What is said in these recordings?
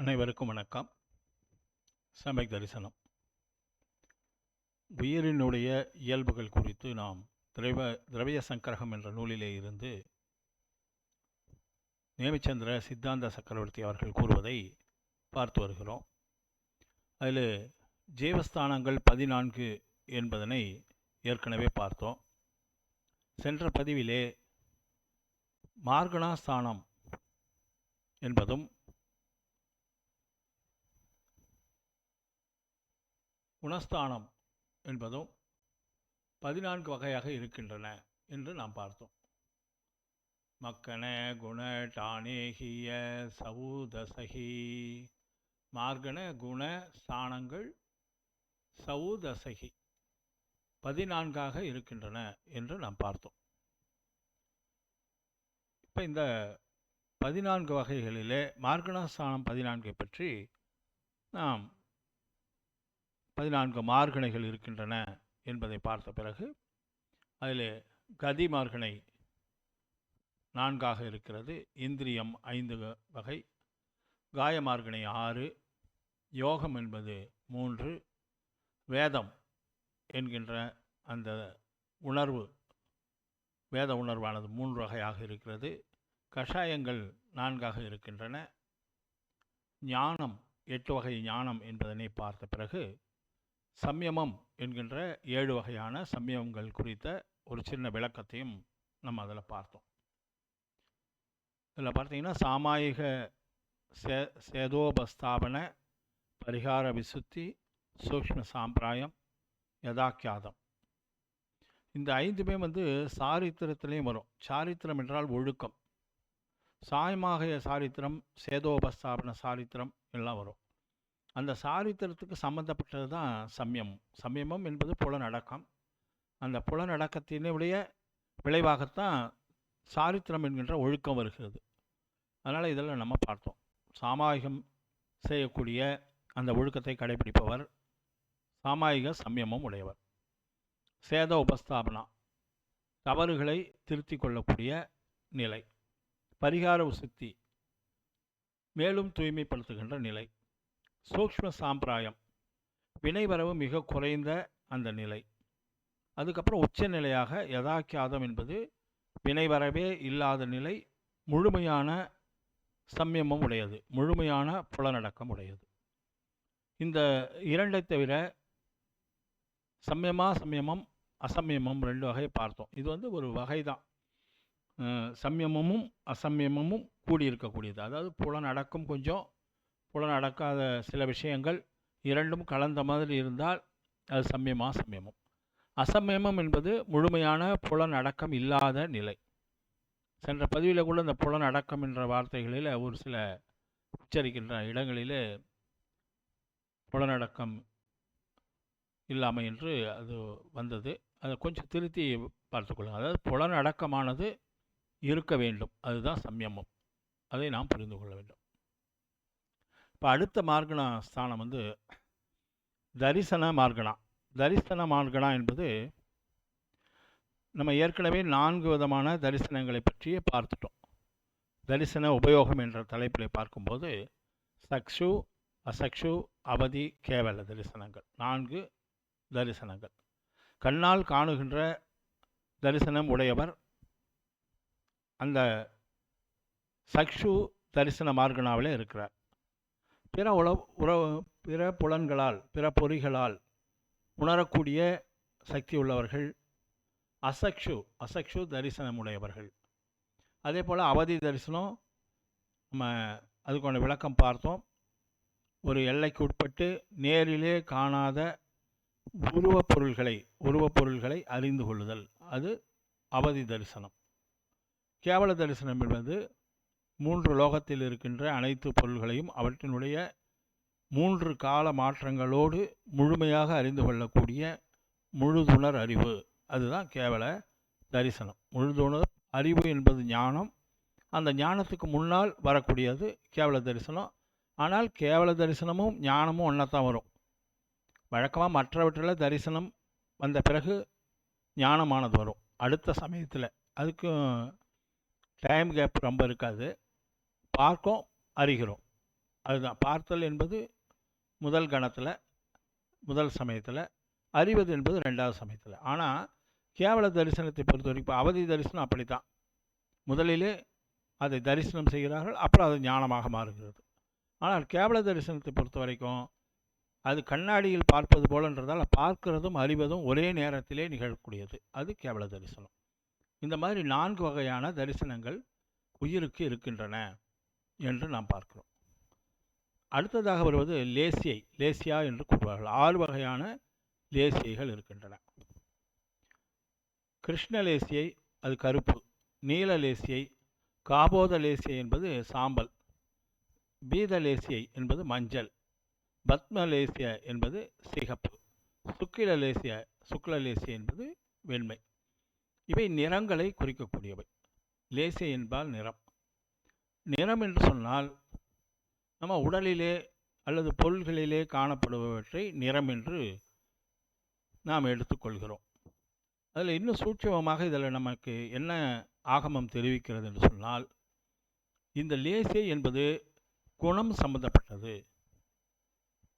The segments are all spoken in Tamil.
அனைவருக்கும் வணக்கம். சமயக் தரிசனம். உயிரினுடைய இயல்புகள் குறித்து நாம் திரவிய சங்கரகம் என்ற நூலிலே இருந்து நேமிச்சந்திர சித்தாந்த சக்கரவர்த்தி அவர்கள் கூறுவதை பார்த்து வருகிறோம். அதில் ஜீவஸ்தானங்கள் 14 என்பதனை ஏற்கனவே பார்த்தோம். சென்ற பதிவிலே மார்கணாஸ்தானம் என்பதும் குணஸ்தானம் என்பதும் 14 வகையாக இருக்கின்றன என்று நாம் பார்த்தோம். மக்கன குண டானேகிய சவுதசகி. மார்கண குண ஸ்தானங்கள் சவுதசகி 14ஆக இருக்கின்றன என்று நாம் பார்த்தோம். இப்போ இந்த 14 வகைகளிலே மார்கணஸ்தானம் 14 பற்றி நாம் 14 மார்கணைகள் இருக்கின்றன என்பதை பார்த்த பிறகு அதில் கதி மார்கணை 4ஆக இருக்கிறது. இந்திரியம் 5 வகை, காய மார்கணை 6, யோகம் என்பது 3, வேதம் என்கின்ற அந்த உணர்வு, வேத உணர்வானது 3 வகையாக இருக்கிறது. கஷாயங்கள் 4ஆக இருக்கின்றன. ஞானம் 8 வகை ஞானம் என்பதனை பார்த்த பிறகு சம்யமம் என்கின்ற 7 வகையான சம்யமங்கள் குறித்த ஒரு சின்ன விளக்கத்தையும் நம்ம அதில் பார்த்தோம். இதில் பார்த்தீங்கன்னா சாமாயிக சேதோபஸ்தாபன, பரிகார விசுத்தி, சூக்ஷ்ம சாம்பிராயம், யதாக்கியாதம், இந்த 5மே சாரித்திரத்திலையும் வரும். சாரித்திரம் என்றால் ஒழுக்கம். சாயமாக சாரித்திரம், சேதோபஸ்தாபன சாரித்திரம் எல்லாம் வரும். அந்த சாரித்திரத்துக்கு சம்பந்தப்பட்டது தான் சம்யமம். சம்யமம் என்பது புலனடக்கம். அந்த புலனடக்கத்தினுடைய விளைவாகத்தான் சாரித்திரம் என்கின்ற ஒழுக்கம் வருகிறது. அதனால் இதெல்லாம் நம்ம பார்த்தோம். சாமாயிகம் செய்யக்கூடிய அந்த ஒழுக்கத்தை கடைபிடிப்பவர் சாமாயிக சம்யமம் உடையவர். சேத உபஸ்தாபனா, தவறுகளை திருத்தி கொள்ளக்கூடிய நிலை. பரிகார உசுத்தி, மேலும் தூய்மைப்படுத்துகின்ற நிலை. சூக்ஷ்ம சாம்பிராயம், வினைவரவு மிக குறைந்த அந்த நிலை. அதுக்கப்புறம் உச்ச நிலையாக யதாக்கியாதம் என்பது வினைவரவே இல்லாத நிலை, முழுமையான சம்யமம் உடையது, முழுமையான புலனடக்கம் உடையது. இந்த 2ஐ தவிர சம்யமம் அசம்யமம் 2 வகை பார்த்தோம். இது ஒரு வகை தான். சம்யமமும் அசம்யமமும் கூடியிருக்கக்கூடியது. அதாவது புலனடக்கம் கொஞ்சம், புலனடக்காத சில விஷயங்கள், இரண்டும் கலந்த மாதிரி இருந்தால் அது சம்யமம். அசம்யமம் என்பது முழுமையான புலனடக்கம் இல்லாத நிலை. சென்ற பதிவில் கூட இந்த புலனடக்கம் என்ற வார்த்தைகளில் ஒரு சில உச்சரிக்கின்ற இடங்களில் புலனடக்கம் இல்லாமல் என்று அது வந்தது. அதை கொஞ்சம் திருத்தி பார்த்துக்கொள்ளுங்கள். அதாவது புலனடக்கமானது இருக்க வேண்டும், அதுதான் சம்யமம். அதை நாம் புரிந்து கொள்ள வேண்டும். இப்போ அடுத்த மார்கண ஸ்தானம் தரிசன மார்கணா. தரிசன மார்கணா என்பது நம்ம ஏற்கனவே 4 விதமான தரிசனங்களை பற்றியே பார்த்துட்டோம். தரிசன உபயோகம் என்ற தலைப்பில் பார்க்கும்போது சக்ஷு, அசக்ஷு, அவதி, கேவல தரிசனங்கள் 4 தரிசனங்கள். கண்ணால் காணுகின்ற தரிசனம் உடையவர் அந்த சக்ஷு தரிசன மார்கணாவில் இருக்கிறார். பிற புலன்களால், பிற பொறிகளால் உணரக்கூடிய சக்தி உள்ளவர்கள் அசக்ஷு தரிசனம் உடையவர்கள். அதே போல் அவதி தரிசனம், நம்ம அதுக்கான விளக்கம் பார்த்தோம். ஒரு எல்லைக்கு உட்பட்டு நேரிலே காணாத உருவப்பொருள்களை அறிந்து கொள்ளுதல், அது அவதி தரிசனம். கேவல தரிசனம் என்பது 3 லோகத்தில் இருக்கின்ற அனைத்து பொருள்களையும் அவற்றினுடைய 3 கால மாற்றங்களோடு முழுமையாக அறிந்து கொள்ளக்கூடிய முழுதுணர் அறிவு, அதுதான் கேவல தரிசனம். முழுதுணர் அறிவு என்பது ஞானம். அந்த ஞானத்துக்கு முன்னால் வரக்கூடியது கேவல தரிசனம். ஆனால் கேவல தரிசனமும் ஞானமும் ஒன்றாத்தான் வரும். வழக்கமாக மற்றவற்றில் தரிசனம் வந்த பிறகு ஞானமானது வரும் அடுத்த சமயத்தில். அதுக்கும் டைம் கேப் ரொம்ப இருக்காது. பார்க்கும், அறிகிறோம். அதுதான் பார்த்தல் என்பது முதல் கணத்தில், முதல் சமயத்தில், அறிவது என்பது ரெண்டாவது சமயத்தில். ஆனால் கேவல தரிசனத்தை பொறுத்த வரைக்கும் அவதி தரிசனம் அப்படி தான். முதலிலே அதை தரிசனம் செய்கிறார்கள், அப்புறம் அது ஞானமாக மாறுகிறது. ஆனால் கேவல தரிசனத்தை பொறுத்த வரைக்கும் அது கண்ணாடியில் பார்ப்பது போலன்றதால் பார்க்கிறதும் அறிவதும் ஒரே நேரத்திலே நிகழக்கூடியது. அது கேவல தரிசனம். இந்த மாதிரி 4 வகையான தரிசனங்கள் உயிருக்கு இருக்கின்றன என்று நாம் பார்க்கிறோம். அடுத்ததாக வருவது லேசியை, லேசியா என்று கூறுவார்கள். 6 வகையான லேசியைகள் இருக்கின்றன. கிருஷ்ண லேசியை, அது கருப்பு. நீல லேசியை, காபோத லேசியை என்பது சாம்பல், பீத லேசியை என்பது மஞ்சள், பத்ம லேசிய என்பது சிகப்பு, சுக்ல லேசிய என்பது வெண்மை. இவை நிறங்களை குறிக்கக்கூடியவை. லேசிய என்பால் நிறம். நிறம் என்று சொன்னால் நம்ம உடலிலே அல்லது பொருள்களிலே காணப்படுபவற்றை நிறம் என்று நாம் எடுத்துக்கொள்கிறோம். அதில் இன்னும் சூட்சமமாக இதில் நமக்கு என்ன ஆகமம் தெரிவிக்கிறது என்று சொன்னால், இந்த லேசியை என்பது குணம் சம்பந்தப்பட்டது.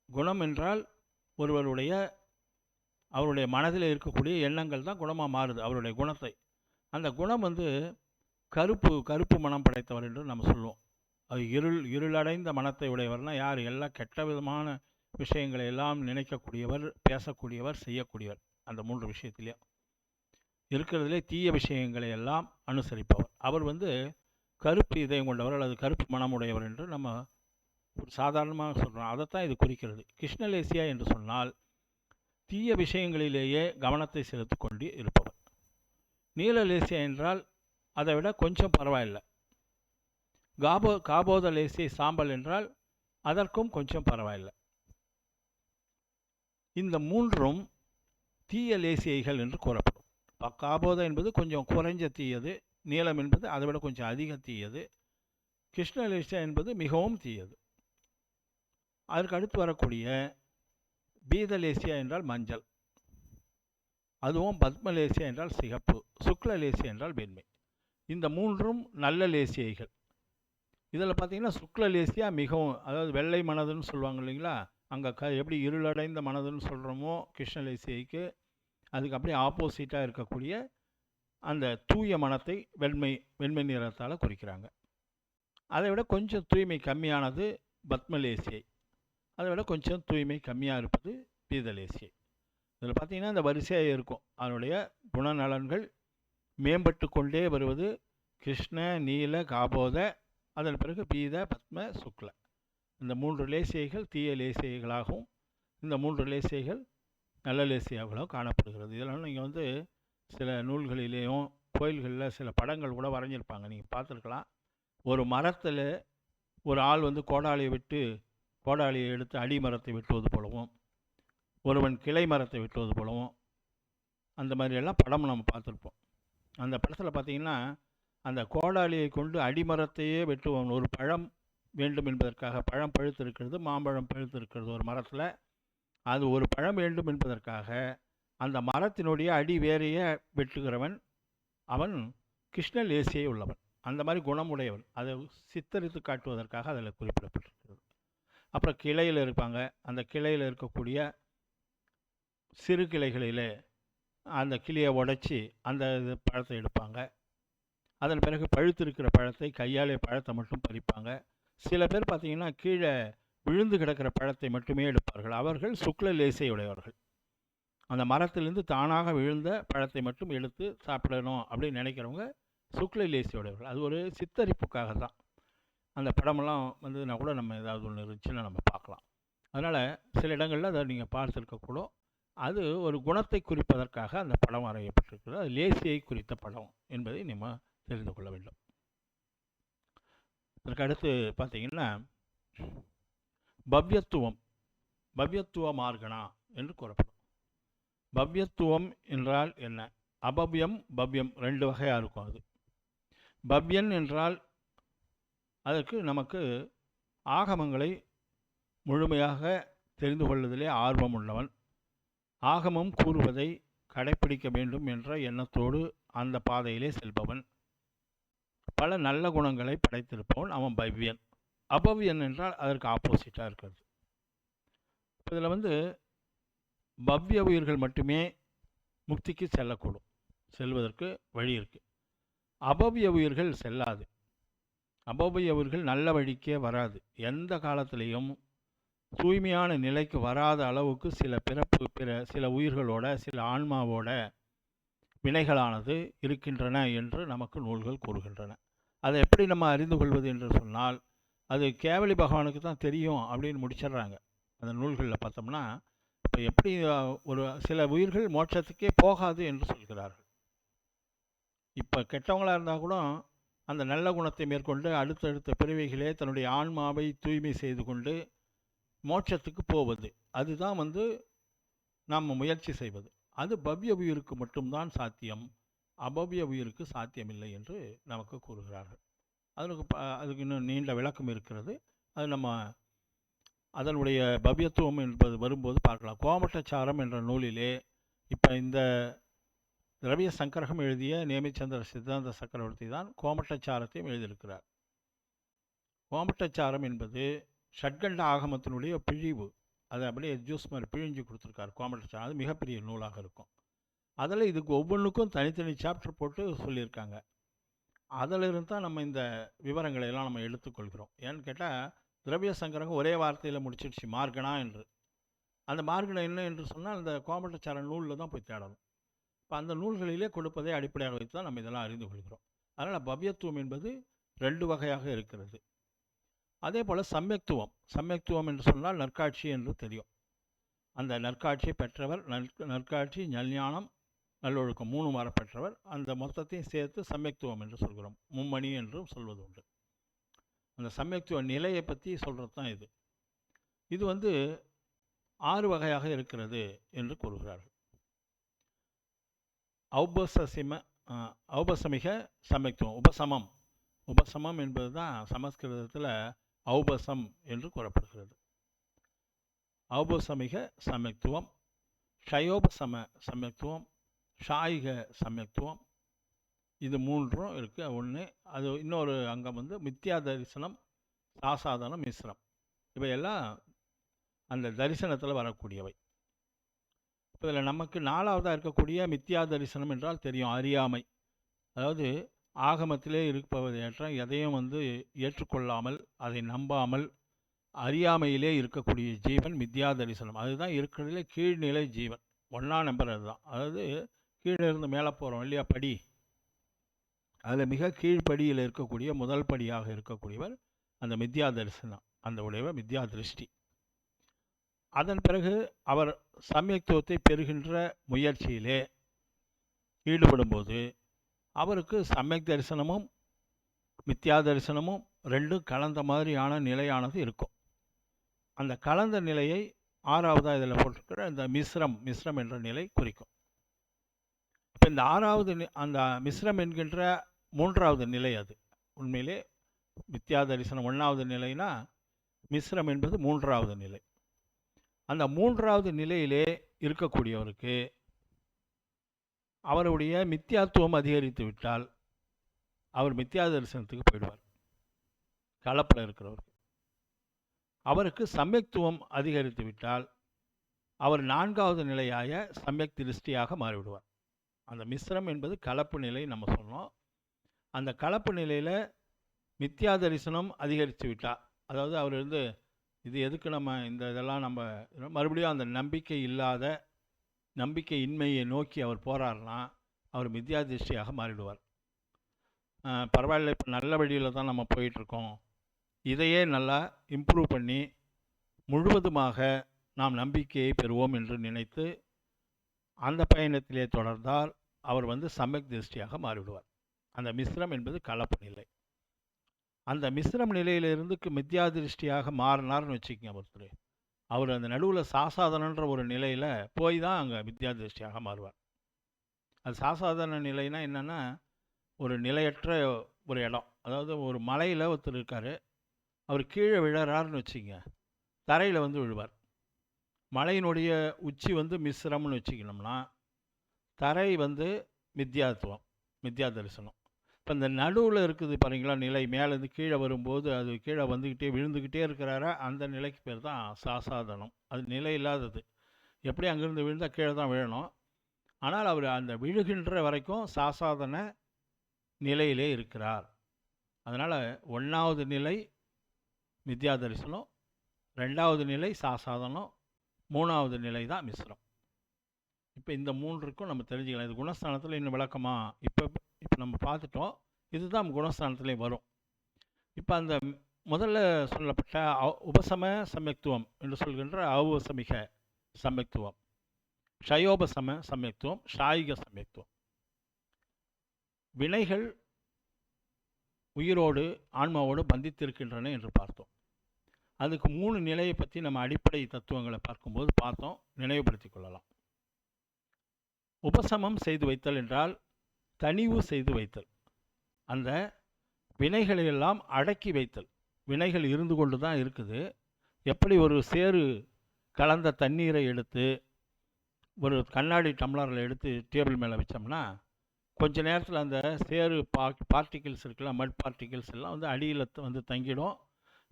குணம் என்றால் அவருடைய மனதில் இருக்கக்கூடிய எண்ணங்கள் தான் குணமாக மாறுது, அவருடைய குணத்தை. அந்த குணம் கருப்பு மனம் படைத்தவர் என்று நம்ம சொல்லுவோம். அது இருளடைந்த மனத்தை உடையவர்னால் யார்? எல்லாம் கெட்ட விதமான விஷயங்களை எல்லாம் நினைக்கக்கூடியவர், பேசக்கூடியவர், செய்யக்கூடியவர். அந்த 3 விஷயத்திலே இருக்கிறதுலே தீய விஷயங்களை எல்லாம் அனுசரிப்பவர். அவர் கருப்பு இதயம் கொண்டவர் அல்லது கருப்பு மனமுடையவர் என்று நம்ம சாதாரணமாக சொல்கிறோம். அதைத்தான் இது குறிக்கிறது. கிருஷ்ணலேசியா என்று சொன்னால் தீய விஷயங்களிலேயே கவனத்தை செலுத்தி கொண்டு இருப்பவர். நீலலேசியா என்றால் அதை விட கொஞ்சம் பரவாயில்லை. காபோத லேசியை சாம்பல் என்றால் அதற்கும் கொஞ்சம் பரவாயில்லை. இந்த 3ம் தீய லேசியைகள் என்று கூறப்படும். காபோதம் என்பது கொஞ்சம் குறைஞ்ச தீயது, நீலம் என்பது அதை விட கொஞ்சம் அதிக தீயது, கிருஷ்ணலேசியா என்பது மிகவும் தீயது. அதற்கு அடுத்து வரக்கூடிய பீதலேசியா என்றால் மஞ்சள், அதுவும் பத்மலேசியா என்றால் சிகப்பு, சுக்லலேசியா என்றால் வெண்மை. இந்த 3ம் நல்ல லேசியைகள். இதில் பார்த்திங்கன்னா சுக்லலேசியா மிகவும், அதாவது வெள்ளை மனதுன்னு சொல்லுவாங்க இல்லைங்களா, அங்கே எப்படி இருளடைந்த மனதுன்னு சொல்கிறோமோ கிருஷ்ணலேசியைக்கு, அதுக்கு அப்படியே ஆப்போசிட்டாக இருக்கக்கூடிய அந்த தூய மனத்தை வெண்மை நிறத்தால் குறிக்கிறாங்க. அதை விட கொஞ்சம் தூய்மை கம்மியானது பத்மலேசியை, அதை விட கொஞ்சம் தூய்மை கம்மியாக இருப்பது பீதலேசியை. இதில் பார்த்திங்கன்னா இந்த வரிசையாக இருக்கும். அதனுடைய குணநலன்கள் மேம்பட்டு கொண்டே வருவது கிருஷ்ண, நீல, காபோத, அதன் பிறகு பீத, பத்ம, சுக்ல. இந்த 3 லேசியைகள் தீய லேசியைகளாகவும் இந்த 3 லேசியைகள் நல்ல லேசியாகளாகவும் காணப்படுகிறது. இதெல்லாம் நீங்கள் சில நூல்களிலேயும் கோயில்களில் சில படங்கள் கூட வரைஞ்சிருப்பாங்க, நீங்கள் பார்த்துருக்கலாம். ஒரு மரத்தில் ஒரு ஆள் கோடாலியை எடுத்து அடி மரத்தை வெட்டுவது போலவும், ஒருவன் கிளை மரத்தை வெட்டுவது போலவும், அந்த மாதிரியெல்லாம் படம் நம்ம பார்த்துருப்போம். அந்த படத்தில் பார்த்திங்கன்னா அந்த கோடாலியை கொண்டு அடிமரத்தையே வெட்டுவோம். ஒரு பழம் வேண்டும் என்பதற்காக, பழம் பழுத்து இருக்கிறது, மாம்பழம் பழுத்து இருக்கிறது ஒரு மரத்தில், அது ஒரு பழம் வேண்டும் என்பதற்காக அந்த மரத்தினுடைய அடி வேறையே வெட்டுகிறவன் அவன் கிருஷ்ணலேசியை உள்ளவன், அந்த மாதிரி குணமுடையவன். அதை சித்தரித்து காட்டுவதற்காக அதில் குறிப்பிடப்பட்டிருக்கிறது. அப்புறம் கிளையில் இருப்பாங்க, அந்த கிளையில் இருக்கக்கூடிய சிறு கிளைகளில் அந்த கிளையை உடைச்சி அந்த பழத்தை எடுப்பாங்க. அதன் பிறகு பழுத்திருக்கிற பழத்தை கையாலே பழத்தை மட்டும் பறிப்பாங்க. சில பேர் பார்த்திங்கன்னா கீழே விழுந்து கிடக்கிற பழத்தை மட்டுமே எடுப்பார்கள். அவர்கள் சுக்லலேசியை உடையவர்கள். அந்த மரத்திலிருந்து தானாக விழுந்த பழத்தை மட்டும் எடுத்து சாப்பிடணும் அப்படின்னு நினைக்கிறவங்க சுக்லலேசியை உடையவர்கள். அது ஒரு சித்தரிப்புக்காக தான். அந்த படமெல்லாம் வந்ததுன்னா கூட நம்ம ஏதாவது ஒன்று இருந்துச்சுன்னா நம்ம பார்க்கலாம். அதனால் சில இடங்களில் அதை நீங்கள் பார்த்துருக்கக்கூடும். அது ஒரு குணத்தை குறிப்பதற்காக அந்த படம் வரையப்பட்டிருக்கிறது. அது லேசியை குறித்த படம் என்பதை நம்ம தெரிந்து கொள்ள வேண்டும். அதற்கு அடுத்து பார்த்திங்கன்னா பவ்யத்துவ மார்கணா என்று கூறப்படும். பவ்யத்துவம் என்றால் என்ன? அபவ்யம், பவ்யம் 2 வகையாக இருக்கும். அது பவ்யன் என்றால் அதற்கு நமக்கு ஆகமங்களை முழுமையாக தெரிந்து கொள்வதிலே ஆர்வம் உள்ளவன், ஆகமம் கூறுவதை கடைப்பிடிக்க வேண்டும் என்ற எண்ணத்தோடு அந்த பாதையிலே செல்பவன், பல நல்ல குணங்களை படைத்திருப்பவன் அவன் பவ்யன். அபவ்யன் என்றால் அதற்கு ஆப்போசிட்டாக இருக்கிறது. இதில் வந்து பவ்ய உயிர்கள் மட்டுமே முக்திக்கு செல்லக்கூடும், செல்வதற்கு வழி இருக்குது. அபவ்ய உயிர்கள் செல்லாது. அபவ்ய உயிர்கள் நல்ல வழிக்கே வராது. எந்த காலத்திலையும் தூய்மையான நிலைக்கு வராத அளவுக்கு சில உயிர்களோட, சில ஆன்மாவோட வினைகளானது இருக்கின்றன என்று நமக்கு நூல்கள் கூறுகின்றன. அதை எப்படி நம்ம அறிந்து கொள்வது என்று சொன்னால், அது கேவலி பகவானுக்கு தான் தெரியும் அப்படின்னு முடிச்சிடுறாங்க. அந்த நூல்களில் பார்த்தோம்னா, இப்போ எப்படி ஒரு சில உயிர்கள் மோட்சத்துக்கே போகாது என்று சொல்கிறார்கள். இப்போ கெட்டவங்களாக இருந்தால் கூட அந்த நல்ல குணத்தை மேற்கொண்டு அடுத்தடுத்த பிறவிகளே தன்னுடைய ஆன்மாவை தூய்மை செய்து கொண்டு மோட்சத்துக்கு போவது, அதுதான் வந்து நாம் முயற்சி செய்வது. அது பவ்ய உயிருக்கு மட்டும்தான் சாத்தியம், அபவ்ய உயிருக்கு சாத்தியமில்லை என்று நமக்கு கூறுகிறார்கள். அதுக்கு இன்னும் நீண்ட விளக்கம் இருக்கிறது. அது நம்ம அதனுடைய பவ்யத்துவம் என்பது வரும்போது பார்க்கலாம். கோமட்டச்சாரம் என்ற நூலிலே இப்போ இந்த திரவிய சங்கரகம் எழுதிய நேமிச்சந்திர சித்தாந்த சக்கரவர்த்தி தான் கோமட்டச்சாரத்தையும் எழுதியிருக்கிறார். கோமட்டச்சாரம் என்பது ஷட்கண்ட ஆகமத்தினுடைய பிழிவு. அதை அப்படியே ஜூஸ் மாதிரி பிழிஞ்சு கொடுத்துருக்காரு கோமட்டச்சாரம். அது மிகப்பெரிய நூலாக இருக்கும். அதில் இதுக்கு ஒவ்வொன்றுக்கும் தனித்தனி சாப்டர் போட்டு சொல்லியிருக்காங்க. அதிலிருந்து தான் நம்ம இந்த விவரங்களை எல்லாம் நம்ம எடுத்துக்கொள்கிறோம். ஏன்னு கேட்டால் திரவிய சங்கரகம் ஒரே வார்த்தையில் முடிச்சிடுச்சு, மார்கனா என்று. அந்த மார்கனா என்ன என்று சொன்னால் அந்த கோமட்டச்சார நூலில் தான் போய் தேடணும். இப்போ அந்த நூல்களிலே கொடுப்பதை அடிப்படையாக வைத்து தான் நம்ம இதெல்லாம் அறிந்து கொள்கிறோம். அதனால் பவ்யத்துவம் என்பது 2 வகையாக இருக்கிறது. அதே போல் சமயத்துவம் என்று சொன்னால் நற்காட்சி என்று தெரியும். அந்த நற்காட்சியை பெற்றவர், நற்காட்சி, ஞானம், நல்லொழுக்கம் 3 வர பெற்றவர். அந்த மொத்தத்தையும் சேர்த்து சமயத்துவம் என்று சொல்கிறோம். மும்மணி என்றும் சொல்வது உண்டு. அந்த சமயத்துவ நிலையை பற்றி சொல்கிறது தான் இது. இது வந்து 6 வகையாக இருக்கிறது என்று கூறுகிறார்கள். ஔபசமிக சமயத்துவம், உபசமம் என்பது தான் சமஸ்கிருதத்தில் ஔபசம் என்று கூறப்படுகிறது. ஔபசமிக சமயத்துவம், ஷயோபசம சமயத்துவம், ஷாயிக சமயத்துவம், இது 3 இருக்குது. ஒன்று அது இன்னொரு அங்கம் வந்து மித்யா தரிசனம், சாசாதனம், மிஸ்ரம். இவையெல்லாம் அந்த தரிசனத்தில் வரக்கூடியவை. இதில் நமக்கு 4வதாக இருக்கக்கூடிய மித்யா தரிசனம் என்றால் தெரியும், அறியாமை. அதாவது ஆகமத்திலே இருப்பவற்றை எதையும் வந்து ஏற்றுக்கொள்ளாமல், அதை நம்பாமல் அறியாமையிலே இருக்கக்கூடிய ஜீவன் மித்யா தரிசனம். அதுதான் இருக்கிறதுலே கீழ்நிலை ஜீவன். 1ஆம் நம்பர் அதுதான். அதாவது கீழே இருந்து மேலே போகிறோம் இல்லையா, படி. அதில் மிக கீழ்ப்படியில் இருக்கக்கூடிய முதல் படியாக இருக்கக்கூடியவர் அந்த மித்யா தரிசனம், அந்த உடையவர் மித்யா திருஷ்டி. அதன் பிறகு அவர் சமயத்துவத்தை பெறுகின்ற முயற்சியிலே ஈடுபடும்போது அவருக்கு சமயக் தரிசனமும் மித்யா தரிசனமும் 2 கலந்த மாதிரியான நிலையானது இருக்கும். அந்த கலந்த நிலையை 6வதாக இதில் போட்டிருக்கிற இந்த மிஸ்ரம் என்ற நிலை குறிக்கும். இப்போ இந்த 6வது அந்த மிஸ்ரம் என்கின்ற 3வது நிலை, அது உண்மையிலே மித்யா தரிசனம் 1வது நிலைனா மிஸ்ரம் என்பது 3வது நிலை. அந்த 3வது நிலையிலே இருக்கக்கூடியவருக்கு அவருடைய மித்யாத்துவம் அதிகரித்து விட்டால் அவர் மித்யா தரிசனத்துக்கு போயிடுவார். கலப்பில் இருக்கிறவருக்கு. அவருக்கு சமயத்துவம் அதிகரித்து விட்டால் அவர் 4வது நிலையாய சமயக் திருஷ்டியாக மாறிவிடுவார். அந்த மிஸ்ரம் என்பது கலப்பு நிலை நம்ம சொன்னோம். அந்த கலப்பு நிலையில் மித்யா தரிசனம் அதிகரித்து விட்டால், அதாவது அவர் வந்து இது எதுக்கு நம்ம இதெல்லாம் நம்ம மறுபடியும் அந்த நம்பிக்கையின்மையை நோக்கி அவர் போகிறார்னா அவர் மித்யா திருஷ்டியாக மாறிடுவார். பரவாயில்ல, இப்போ நல்ல வழியில் தான் நம்ம போயிட்டுருக்கோம், இதையே நல்லா இம்ப்ரூவ் பண்ணி முழுவதுமாக நாம் நம்பிக்கையை பெறுவோம் என்று நினைத்து அந்த பயணத்திலே தொடர்ந்தால் அவர் வந்து சமயக் திருஷ்டியாக மாறிவிடுவார். அந்த மிஸ்ரம் என்பது கலப்பு நிலை. அந்த மிஸ்ரம் நிலையிலிருந்து மித்யா திருஷ்டியாக மாறினார்னு வச்சுக்கோங்க ஒருத்தர். அவர் அந்த நடுவில் சாசாதனன்ற ஒரு நிலையில் போய் தான் அங்கே மித்யா திருஷ்டியாக மாறுவார். அது சாசாதன நிலைனா என்னென்னா, ஒரு நிலையற்ற ஒரு இடம். அதாவது ஒரு மலையில் ஒருத்தர் இருக்கார், அவர் கீழே விழறாருன்னு வச்சுக்கோங்க, தரையில் வந்து விழுவார். மலையினுடைய உச்சி வந்து மிஸ்ரம்னு வச்சுக்கணும்னா, தரை வந்து மித்யா தரிசனம். இப்போ இந்த நடுவில் இருக்குது பாருங்களா நிலை, மேலேருந்து கீழே வரும்போது அது கீழே வந்துக்கிட்டே விழுந்துக்கிட்டே இருக்கிறாரா, அந்த நிலைக்கு பேர் தான் சாசாதனம். அது நிலை இல்லாதது. எப்படி அங்கேருந்து விழுந்தால் கீழே தான் விழணும். ஆனால் அவர் அந்த விழுகின்ற வரைக்கும் சாசாதன நிலையிலே இருக்கிறார். அதனால் 1வது நிலை மித்யா தரிசனம், 2வது நிலை சாசாதனம், 3வது நிலை தான் மிஸ்ரம். இப்போ இந்த 3க்கும் நம்ம தெரிஞ்சுக்கலாம். இது குணஸ்தானத்தில் இன்னும் விளக்கமாக இப்போ நம்ம பார்த்துட்டோம். இதுதான் குணஸ்தானத்துலேயும் வரும். இப்போ அந்த முதல்ல சொல்லப்பட்ட உபசம சமயத்துவம் என்று சொல்கின்ற அவுபசமிக சமயத்துவம், ஷயோபசம சமயத்துவம், ஷாயிக சமயத்துவம். வினைகள் உயிரோடு ஆன்மாவோடு பந்தித்திருக்கின்றன என்று பார்த்தோம். அதுக்கு 3 நிலையை பற்றி நம்ம அடிப்படை தத்துவங்களை பார்க்கும்போது பார்த்தோம், நினைவுபடுத்தி கொள்ளலாம். உபசமம் செய்து வைத்தல் என்றால் தனிவு செய்து வைத்தல், அந்த வினைகளையெல்லாம் அடக்கி வைத்தல். வினைகள் இருந்து கொண்டு தான் இருக்குது. எப்படி ஒரு சேறு கலந்த தண்ணீரை எடுத்து ஒரு கண்ணாடி டம்ளரில் எடுத்து டேபிள் மேலே வச்சோம்னா கொஞ்ச நேரத்தில் அந்த சேறு பார்ட்டிகிள்ஸ் இருக்கலாம், மட் பார்ட்டிகிள்ஸ் எல்லாம் வந்து அடியில் வந்து தங்கிடும்,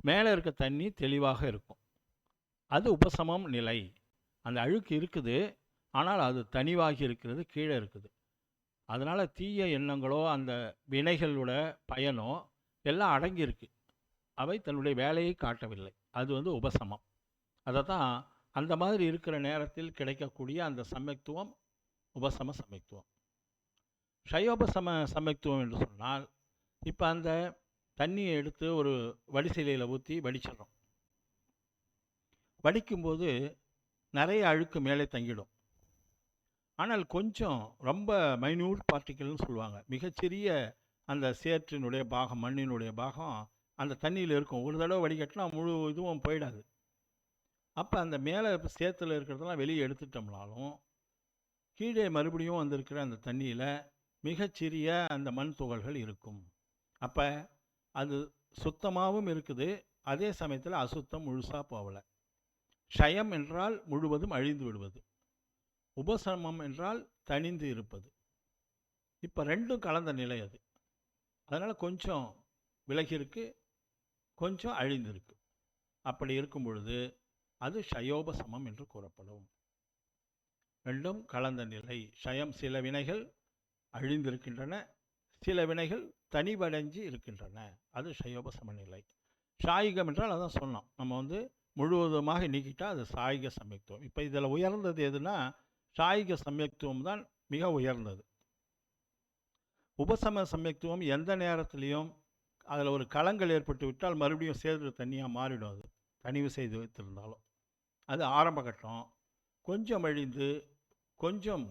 மேலே இருக்க தண்ணி தெளிவாக இருக்கும். அது உபசமம் நிலை. அந்த அழுக்கு இருக்குது, ஆனால் அது தனிவாகி இருக்கிறது, கீழே இருக்குது. அதனால் தீய எண்ணங்களோ அந்த வினைகளோட பயனோ எல்லாம் அடங்கியிருக்கு, அவை தன்னுடைய வேலையை காட்டவில்லை. அது வந்து உபசமம். அதை தான் அந்த மாதிரி இருக்கிற நேரத்தில் கிடைக்கக்கூடிய அந்த சமயத்துவம் உபசம சமயத்துவம். ஷயோபசம சமயத்துவம் என்று சொன்னால், இப்போ அந்த தண்ணியை எடுத்து ஒரு வடிசிலையில் ஊற்றி வடிச்சிடறோம். வடிக்கும்போது நிறைய அழுக்கு மேலே தங்கிடும். ஆனால் கொஞ்சம் ரொம்ப மைன்யூட் பார்ட்டிகிள்னு சொல்லுவாங்க, மிகச்சிறிய அந்த சேற்றினுடைய பாகம், மண்ணினுடைய பாகம் அந்த தண்ணியில் இருக்கும். ஒரு தடவை வடிகட்டினா முழு இதுவும் போயிடாது. அப்போ அந்த மேலே சேத்துல இருக்கிறதெல்லாம் வெளியே எடுத்துட்டோம்னாலும் கீழே மறுபடியும் வந்திருக்கிற அந்த தண்ணியில் மிகச்சிறிய அந்த மண் துகள்கள் இருக்கும். அப்போ அது சுத்தமாகவும் இருக்குது, அதே சமயத்தில் அசுத்தம் முழுசாக போகலை. ஷயம் என்றால் முழுவதும் அழிந்து விடுவது, உபசமம் என்றால் தனிந்து இருப்பது. இப்போ ரெண்டும் கலந்த நிலை அது. அதனால் கொஞ்சம் விலகிருக்கு, கொஞ்சம் அழிந்திருக்கு. அப்படி இருக்கும் பொழுது அது ஷயோபசமம் என்று கூறப்படும். ரெண்டும் கலந்த நிலை. ஷயம் சில வினைகள் அழிந்திருக்கின்றன, சில வினைகள் தனிவடைஞ்சு இருக்கின்றன, அது ஷயோபசம நிலை. ஷாயிகம் என்றால் அதான் சொன்னோம், நம்ம வந்து முழுவதுமாக நீக்கிட்டால் அது சாயிக சமயத்துவம். இப்போ இதில் உயர்ந்தது எதுனா சாயிக சமயத்துவம் தான் மிக உயர்ந்தது. உபசம சமயத்துவம் எந்த நேரத்திலையும் அதில் ஒரு களங்கள் ஏற்பட்டு விட்டால் மறுபடியும் சேர்த்து தண்ணியாக மாறிடும். அது தனிவு செய்து வைத்திருந்தாலும் அது ஆரம்ப கட்டம். கொஞ்சம் அழிந்து கொஞ்சம்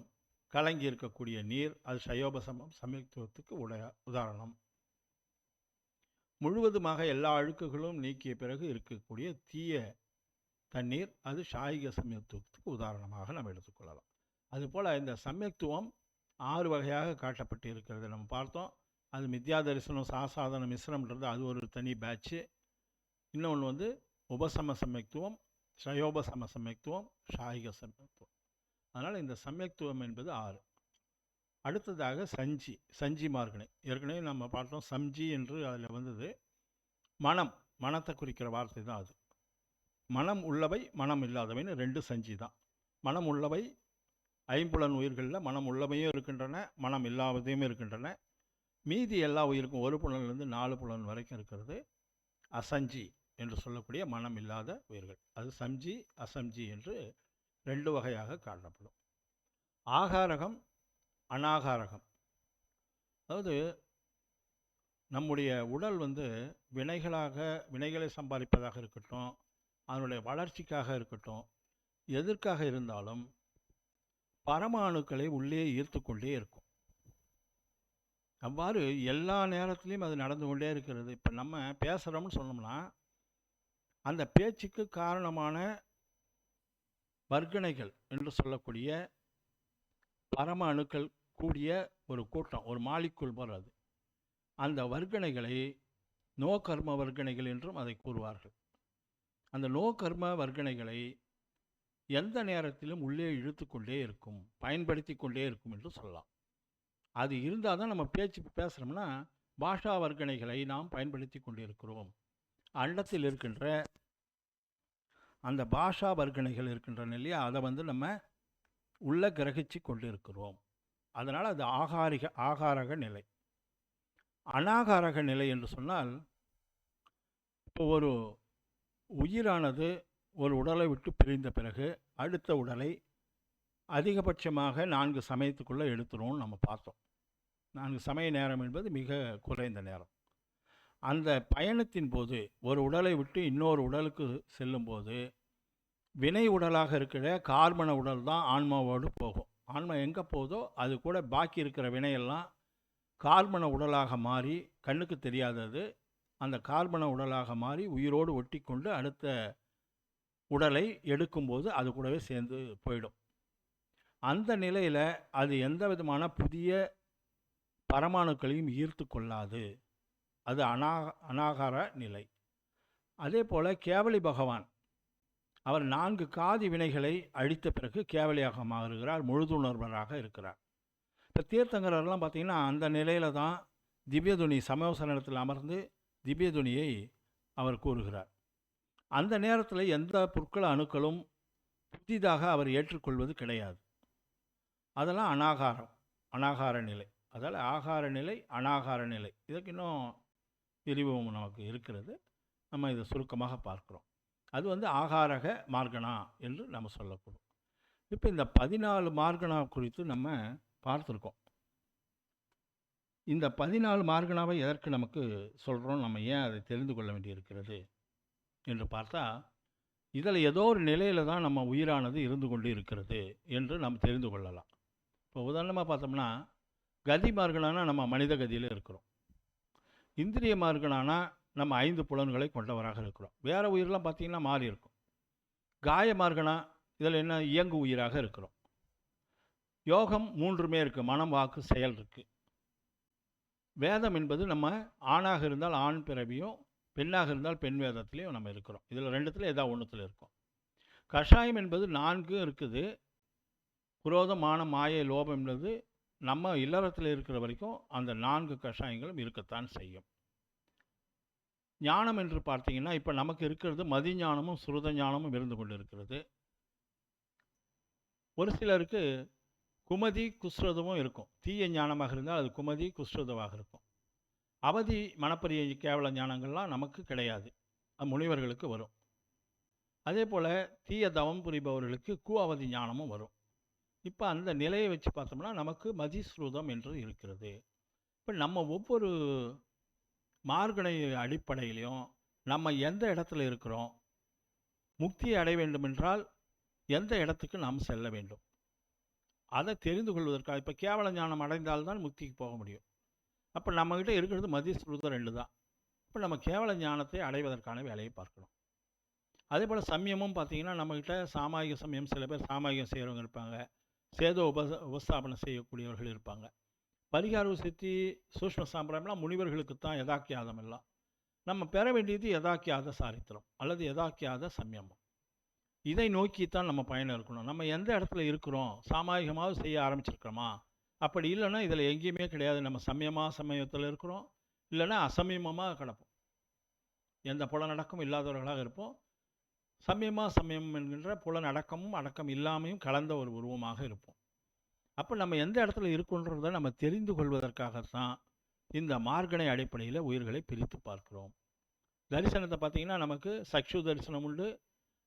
கலங்கி இருக்கக்கூடிய நீர், அது ஷயோபசமம் சமயத்துவத்துக்கு உதாரணம். முழுவதுமாக எல்லா அழுக்குகளும் நீக்கிய பிறகு இருக்கக்கூடிய தீய தண்ணீர், அது ஷாயிக சமயத்துவத்துக்கு உதாரணமாக நம்ம எடுத்துக்கொள்ளலாம். அதுபோல் இந்த சமயத்துவம் 6 வகையாக காட்டப்பட்டு இருக்கிறது நம்ம பார்த்தோம். அது மித்யா தரிசனம், சாசாதன மிஸ்ரம்ன்றது அது ஒரு தனி பேட்ச்சு. இன்னொன்று வந்து உபசம சமயத்துவம், ஷயோபசம சமயத்துவம், ஷாயிக சமயத்துவம். அதனால் இந்த சமயத்துவம் என்பது 6. அடுத்ததாக சஞ்சி மார்கனை ஏற்கனவே நம்ம பார்த்தோம். சம்ஜி என்று அதில் வந்தது மனத்தை குறிக்கிற வார்த்தை தான் அது. மனம் உள்ளவை மனம் இல்லாதவைன்னு 2 சஞ்சி தான். மனம் உள்ளவை ஐம்புலன் உயிர்களில் மனம் உள்ளவையும் இருக்கின்றன, மனம் இல்லாதவையும் இருக்கின்றன. மீதி எல்லா உயிருக்கும் 1 புலன்லேருந்து 4 புலன் வரைக்கும் இருக்கிறது அசஞ்சி என்று சொல்லக்கூடிய மனம் இல்லாத உயிர்கள். அது சம்ஜி அசம்ஜி என்று 2 வகையாக காணப்படும். ஆகாரகம் அனாகாரகம். அதாவது நம்முடைய உடல் வந்து வினைகளை சம்பாதிப்பதாக இருக்கட்டும், அதனுடைய வளர்ச்சிக்காக இருக்கட்டும், எதற்காக இருந்தாலும் பரமாணுக்களை உள்ளே ஈர்த்து கொண்டே இருக்கும். அவ்வாறு எல்லா நேரத்துலையும் அது நடந்து கொண்டே இருக்கிறது. இப்போ நம்ம பேசுகிறோம்னு சொன்னோம்னா அந்த பேச்சுக்கு காரணமான வர்க்கணைகள் என்று சொல்லக்கூடிய பரம அணுக்கள் கூடிய ஒரு கூட்டம், ஒரு மாலிக்குள் போல். அது அந்த வர்க்கணைகளை நோ கர்ம வர்க்கணைகள் என்றும் அதை கூறுவார்கள். அந்த நோ கர்ம வர்க்கணைகளை எந்த நேரத்திலும் உள்ளே இழுத்து கொண்டே இருக்கும், பயன்படுத்தி கொண்டே இருக்கும் என்று சொல்லலாம். அது இருந்தால் தான் நம்ம பேச்சு பேசுகிறோம்னா பாஷா வர்க்கணைகளை நாம் பயன்படுத்தி கொண்டிருக்கிறோம். அண்டத்தில் இருக்கின்ற அந்த பாஷா வர்க்கணைகள் இருக்கின்றன இல்லையா, அதை நம்ம உள்ளே கிரகிச்சு கொண்டு இருக்கிறோம். அதனால் அது ஆகாரக நிலை. அனாகாரக நிலை என்று சொன்னால், இப்போ ஒரு உயிரானது ஒரு உடலை விட்டு பிரிந்த பிறகு அடுத்த உடலை அதிகபட்சமாக 4 சமயத்துக்குள்ளே எடுத்துரும்னு நம்ம பார்த்தோம். 4 சமய நேரம் என்பது மிக குறைந்த நேரம். அந்த பயணத்தின் போது ஒரு உடலை விட்டு இன்னொரு உடலுக்கு செல்லும்போது வினை உடலாக இருக்கிற கார்பன உடல் தான் ஆன்மாவோடு போகும். ஆன்மா எங்கே போதோ அது கூட பாக்கி இருக்கிற வினையெல்லாம் கார்பன உடலாக மாறி கண்ணுக்கு தெரியாதது அந்த கார்பன உடலாக மாறி உயிரோடு ஒட்டி கொண்டு அடுத்த உடலை எடுக்கும்போது அது கூடவே சேர்ந்து போயிடும். அந்த நிலையில் அது எந்த விதமான புதிய பரமாணுக்களையும் ஈர்த்து கொள்ளாது. அது அனாகார நிலை. அதே போல் கேவலி பகவான் அவர் 4 காதி வினைகளை அழித்த பிறகு கேவலியாக மாறுகிறார், முழுதுணர்வராக இருக்கிறார். இப்போ தீர்த்தங்கரெல்லாம் பார்த்திங்கன்னா அந்த நிலையில் தான் திவ்யதுனி சமயோசனத்தில் அமர்ந்து திவ்யதுனியை அவர் கூறுகிறார். அந்த நேரத்தில் எந்த புற்கள அணுக்களும் புதிதாக அவர் ஏற்றுக்கொள்வது கிடையாது. அதெல்லாம் அனாகார நிலை. அதால் ஆகார நிலை, அனாகார நிலை. இதற்கு இன்னும் விரிவும் நமக்கு இருக்கிறது. நம்ம இதை சுருக்கமாக பார்க்குறோம். அது ஆகாரக மார்கணா என்று நம்ம சொல்லக்கூடும். இப்போ இந்த 14 மார்கணா குறித்து நம்ம பார்த்துருக்கோம். இந்த 14 மார்கணாவை எதற்கு நமக்கு சொல்கிறோம், நம்ம ஏன் அதை தெரிந்து கொள்ள வேண்டியிருக்கிறது என்று பார்த்தா, இதில் ஏதோ ஒரு நிலையில் தான் நம்ம உயிரானது இருந்து கொண்டு இருக்கிறது என்று நாம் தெரிந்து கொள்ளலாம். இப்போ உதாரணமாக பார்த்தோம்னா, கதி மார்கணானா நம்ம மனித கதியில் இருக்கிறோம். இந்திரிய மார்கணானா நம்ம 5 புலன்களை கொண்டவராக இருக்கிறோம். வேறு உயிரெலாம் பார்த்திங்கன்னா மாறி இருக்கும். காய மார்கணா இதில் என்ன, இயங்கு உயிராக இருக்கிறோம். யோகம் 3மே இருக்குது, மனம் வாக்கு செயல் இருக்குது. வேதம் என்பது நம்ம ஆணாக இருந்தால் ஆண் பிறவியும் பெண்ணாக இருந்தால் பெண் வேதத்துலேயும் நம்ம இருக்கிறோம். இதில் 2த்தில் ஏதாவது ஒன்றுத்தில் இருக்கும். கஷாயம் என்பது 4 இருக்குது. குரோதம், மானம், மாயை, லோபம் என்பது நம்ம இல்லறத்தில் இருக்கிற வரைக்கும் அந்த 4 கஷாயங்களும் இருக்கத்தான் செய்யும். ஞானம் என்று பார்த்தீங்கன்னா இப்போ நமக்கு இருக்கிறது மதி ஞானமும் சுருத ஞானமும் இருந்து கொண்டு இருக்கிறது. ஒரு சிலருக்கு குமதி குஸ்ருதமும் இருக்கும். தீய ஞானமாக இருந்தால் அது குமதி குஸ்ருதமாக இருக்கும். அவதி மனப்பரிய கேவல ஞானங்கள்லாம் நமக்கு கிடையாது, அது முனிவர்களுக்கு வரும். அதே போல் தீய தவம் புரிபவர்களுக்கு அவதி ஞானமும் வரும். இப்போ அந்த நிலையை வச்சு பார்த்தோம்னா நமக்கு மதிஸ்ருதம் என்று இருக்கிறது. இப்போ நம்ம ஒவ்வொரு மார்கணை அடிப்படையிலையும் நம்ம எந்த இடத்துல இருக்கிறோம், முக்தியை அடைய வேண்டுமென்றால் எந்த இடத்துக்கு நாம் செல்ல வேண்டும், அதை தெரிந்து கொள்வதற்காக. இப்போ கேவல ஞானம் அடைந்தால்தான் முக்திக்கு போக முடியும். அப்போ நம்மக்கிட்ட இருக்கிறது மதிஸ்ருதம் 2 தான். இப்போ நம்ம கேவல ஞானத்தை அடைவதற்கான வேலையை பார்க்கணும். அதே போல் சமயமும் பார்த்திங்கன்னா நம்மக்கிட்ட சாமாயிக சமயம், சில பேர் சாமாயிகம் செய்கிறவங்க இருப்பாங்க, சேதோ உபஸ்தாபனம் செய்யக்கூடியவர்கள் இருப்பாங்க. பரிகார சித்தி சூஷ்ம சாம்பிராயம்லாம் முனிவர்களுக்கு தான் யதாக்கியாதம் எல்லாம். நம்ம பெற வேண்டியது யதாக்கியாத சாரித்திரம் அல்லது யதாக்கியாத சமயமும். இதை நோக்கித்தான் நம்ம பயணம் இருக்கணும். நம்ம எந்த இடத்துல இருக்கிறோம், சாமாயிகமாக செய்ய ஆரம்பிச்சிருக்கிறோமா, அப்படி இல்லைன்னா இதில் எங்கேயுமே கிடையாது. நம்ம சமயத்தில் இருக்கிறோம், இல்லைன்னா அசமயமாக கிடப்போம். எந்த புலனடக்கமும் இல்லாதவர்களாக இருப்போம். சமயம் என்கின்ற புலனடக்கமும் அடக்கம் இல்லாமையும் கலந்த ஒரு உருவமாக இருப்போம். அப்போ நம்ம எந்த இடத்துல இருக்குன்றதை நம்ம தெரிந்து கொள்வதற்காகத்தான் இந்த மார்கணை அடிப்படையில் உயிர்களை பிரித்து பார்க்கிறோம். தரிசனத்தை பார்த்திங்கன்னா நமக்கு சக்ஷு தரிசனம் உண்டு,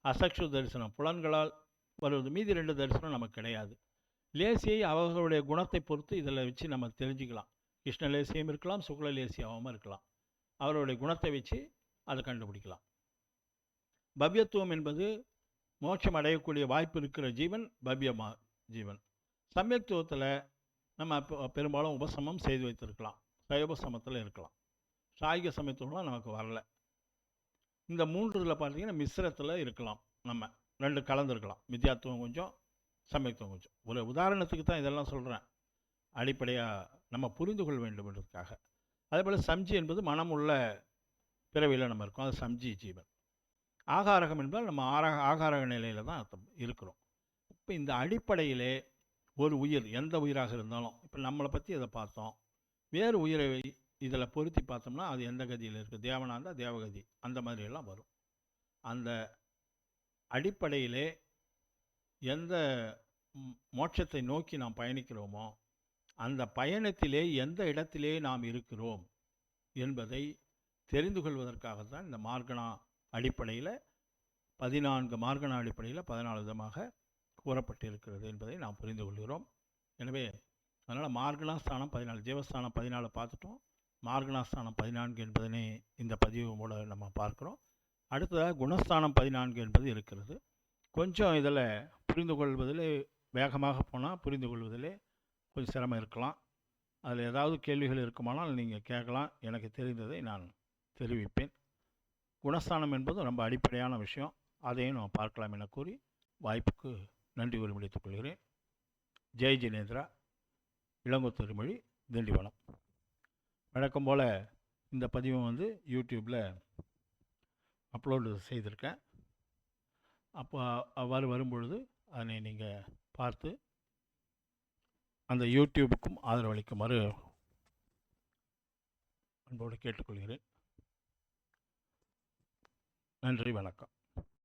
அசக்ஷு தரிசனம் புலன்களால் வருவது. மீதி 2 தரிசனம் நமக்கு கிடையாது. லேசியை அவர்களுடைய குணத்தை பொறுத்து இதில் வச்சு நம்ம தெரிஞ்சுக்கலாம். கிருஷ்ண லேசியம் இருக்கலாம், சுக்ல லேசியாகவும் இருக்கலாம். அவருடைய குணத்தை வச்சு அதை கண்டுபிடிக்கலாம். பவ்யத்துவம் என்பது மோட்சம் அடையக்கூடிய வாய்ப்பு இருக்கிற ஜீவன் பவ்யமா ஜீவன். சமயத்துவத்தில் நம்ம பெரும்பாலும் உபசமம் செய்து வைத்திருக்கலாம், சயோபசமத்தில் இருக்கலாம். சாய்க சமயத்துவம்லாம் நமக்கு வரல. இந்த 3இல் பார்த்தீங்கன்னா மிஸ்ரத்தில் இருக்கலாம். நம்ம 2 கலந்துருக்கலாம், மித்யாத்துவம் கொஞ்சம், சமயத்துவம் கொஞ்சம். ஒரு உதாரணத்துக்கு தான் இதெல்லாம் சொல்கிறேன், அடிப்படையாக நம்ம புரிந்து கொள்ள வேண்டும் என்றதுக்காக. அதே போல் சம்ஜி என்பது மனம் உள்ள பிறவியில் நம்ம இருக்கோம், அது சம்ஜி ஜீவன். ஆகாரகம் என்பதால் நம்ம ஆகாரக நிலையில் தான் இருக்கிறோம். இப்போ இந்த அடிப்படையிலே ஒரு உயிர் எந்த உயிராக இருந்தாலும், இப்போ நம்மளை பற்றி இதை பார்த்தோம், வேறு உயிரை இதில் பொருத்தி பார்த்தோம்னா அது எந்த கதியில் இருக்குது, தேவனா இருந்தால் தேவகதி, அந்த மாதிரியெல்லாம் வரும். அந்த அடிப்படையிலே எந்த மோட்சத்தை நோக்கி நாம் பயணிக்கிறோமோ அந்த பயணத்திலே எந்த இடத்திலே நாம் இருக்கிறோம் என்பதை தெரிந்து கொள்வதற்காகத்தான் இந்த மார்கணா அடிப்படையில் 14 மார்கணா அடிப்படையில் 14 விதமாக கூறப்பட்டிருக்கிறது என்பதை நாம் புரிந்து கொள்கிறோம். எனவே அதனால் மார்கணா ஸ்தானம் 14, ஜீவஸ்தானம் 14 பார்த்துட்டோம். மார்கணா ஸ்தானம் 14 என்பதனை இந்த பதிவு மூலம் நம்ம பார்க்குறோம். அடுத்ததாக குணஸ்தானம் 14 என்பது இருக்கிறது. கொஞ்சம் இதில் புரிந்து கொள்வதில் வேகமாக போனால் புரிந்து கொள்வதிலே கொஞ்சம் சிரமம் இருக்கலாம். அதில் ஏதாவது கேள்விகள் இருக்குமானால் நீங்கள் கேட்கலாம், எனக்கு தெரிந்ததை நான் தெரிவிப்பேன். குணஸ்தானம் என்பது ரொம்ப அடிப்படையான விஷயம், அதையும் நம்ம பார்க்கலாம் என கூறி வாய்ப்புக்கு நன்றி கூறி முடித்துக் கொள்கிறேன். ஜெய் ஜினேந்திரா, இளங்கோத்திருமொழி, திண்டிவனம். வழக்கம் போல் இந்த பதிவை வந்து யூடியூப்பில் அப்லோடு செய்திருக்கேன். அப்போ அவ்வாறு வரும்பொழுது அதனை நீங்கள் பார்த்து அந்த யூடியூபுக்கும் ஆதரவளிக்குமாறு அன்போடு கேட்டுக்கொள்கிறேன். நன்றி, வணக்கம்.